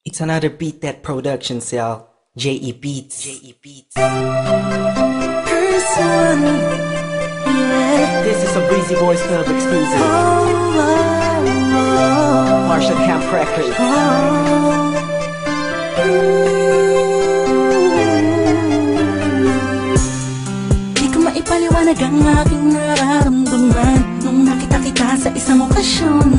It's another Beat That Productions, y'all. J.E. Beats. J.E. Beats. Person, yeah. This is a Breezy Boys Club exclusive. Marshall Camp Records. Di ko maipaliwanag ang aking nararamdaman nung nakita kita sa isang okasyon.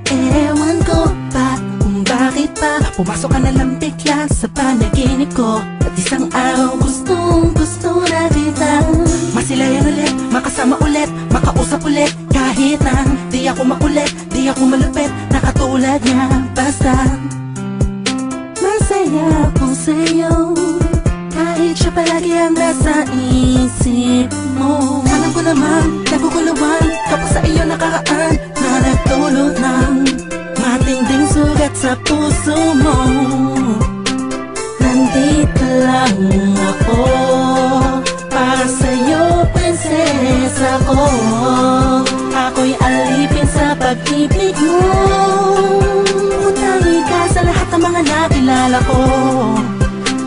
Ewan ko pa kung bakit pa pumasok ka na lang bigla sa panaginip ko. At isang araw gustong gusto na kita masilayan ulit, makasama ulit, makausap ulit. Kahit na di ako makulit, di ako malupit, nakatulad niya. Basta masaya ako sa'yo, kahit siya palagi ang nasa isip mo. Alam ko naman, naguguluhan kapag sa iyo nakaraan na nagdulot ng matinding sugat sa puso mo. Nandito lang ako para sa'yo, prinsesa ko. Ako'y alipin sa pag-ibig mo. Utangi ka sa lahat ng mga nakilala ko.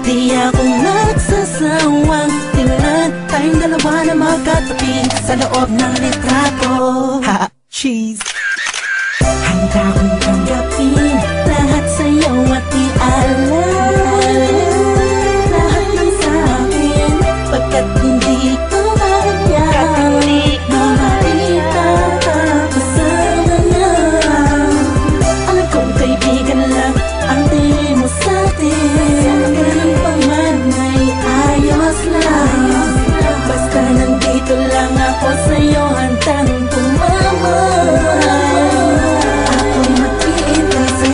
Di ako nagsasawang tingnan tayong dalawa na magkatabi sa loob ng litrato. Ha! Cheese! Handa kong tanggapin lahat sa'yo at i-alala lahat ng sa'kin, pagkat hindi ko kaya makita kasama na. Alam kong kaibigan lang ang tingin mo sa'tin, ganun pa man ay ayos lang. Basta nandito lang ako sa'yo, handang tumamay.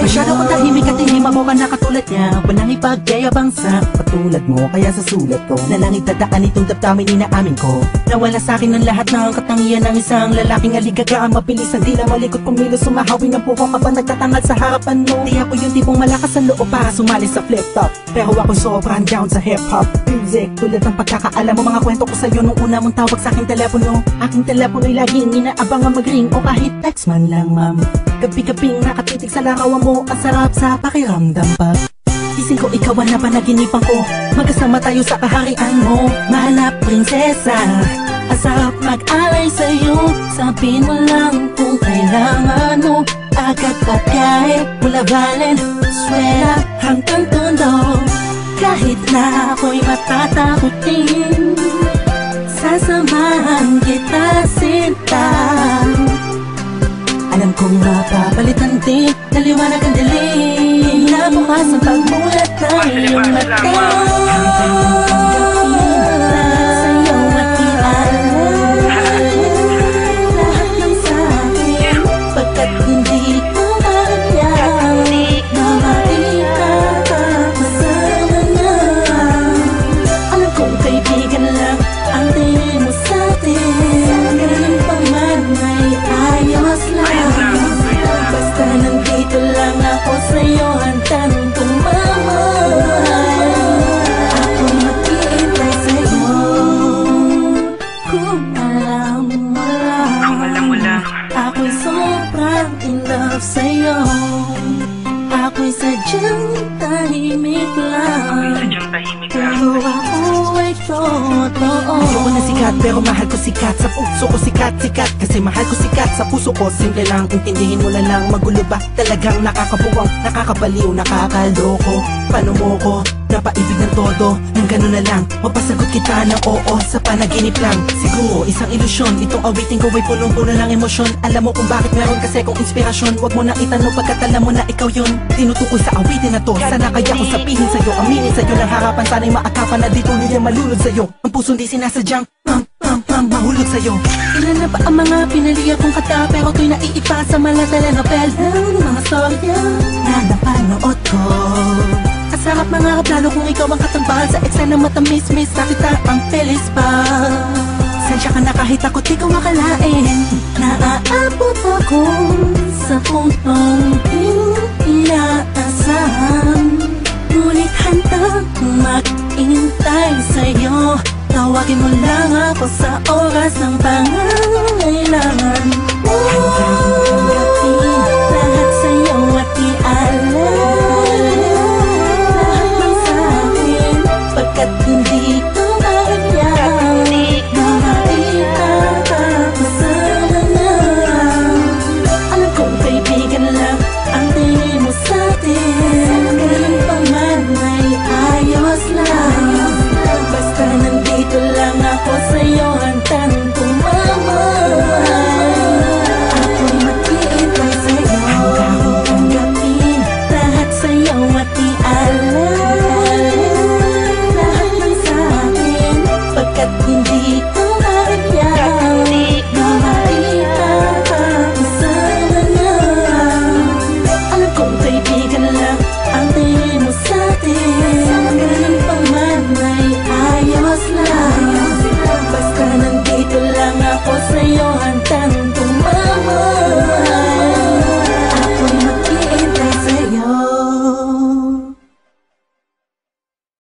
Masyado kong tahimik at hindi mabuka na katulad niya. Walang ipagyayabang sa patulad mo, kaya sa sulat ko na lang itadaan itong damdamin inaamin ko. Nawala sa akin ang lahat ng katangian ng isang lalaking aligaga. Mabilis ang dila, malikot kumilos, sumahawing ang puko kapag nagtatangad sa harapan mo. Di ako yung tipong malakas ang loob para sumali sa flip-top, pero ako sobrang down sa hip-hop music. Tulad ng pagkakaalam mo, mga kwento ko sa'yo nung una mong tawag sa aking telepono. Aking telepono'y laging inaabang ang mag-ring o kahit text man lang, ma'am. Gabi-gabing nakatitig sa larawan mo, ang sarap sa pakiramdam pa. Ising ko ikaw ang napanaginipan ko, magkasama tayo sa kaharian mo. Mahal na prinsesa, ang sarap mag-alay sa'yo. Sabihin mo lang kung kailangan mo, agad pagkain, mula balen, swela hanggang tondo. Kahit na ako'y matatakutin, sasamahan kita sinta. Alam kong mapapalitan din, naliwanag ang dilim, nabukas ang pagmulat ng iyong mata. Sa'yo at i-alala lahat ng sa'kin, pagkat hindi ko kaya makita kasama na. Alam kong kaibigan lang ang tingin mo sa'tin, ganun pa man ay ayos lang. Basta nandito lang ako sa'yo, handang tumamay. Ako'y mag-iintay sa'yo. Kung alam mo lang, ako'y sobrang in love sa'yo. Ako'y sadyang tahimik lang, pero ako ay totoo. Ayoko na sikat pero mahal ko sikat. Sa puso ko sikat, sikat kasi mahal ko sikat. Sa puso ko simple lang, intindihin mo na lang. Magulo ba? Talagang nakakabuwang, nakakabaliw, nakakaloko. Paano mo ko napaibig ng todo? Nang gano'n na lang, mapasagot kita ng oo sa panaginip lang. Siguro isang ilusyon, itong awitin ko ay punong-puno ng emosyon. Alam mo kung bakit meron kasi kong inspirasyon. Huwag mo na itanong pagkat alam mo na ikaw yun. Tinutukoy sa awitin na to, sana kaya kong sabihin sa'yo, aminin sa'yo ng harapan. Sana'y maakapan na dito niya malulod sa'yo. Ang puso di sinasadyang mahulog sa'yo. Ilan na ba ang mga pinaliya kong kata, pero to'y naiipa sa mga telenovela. Mga storya na napanood ko. Kasarap mga plano kung ikaw ang katambal sa eksena matamis-mis, nakita ang pelis pa. Sensya ka na kahit ako di ko makalain, naaabot ako sa puntong inaasahan. Ngunit handang mag-intay sa'yo, tawagin mo lang ako sa oras ng pangangailangan. Handang tanggapin lahat sa'yo at i-alala sa'yo hanggang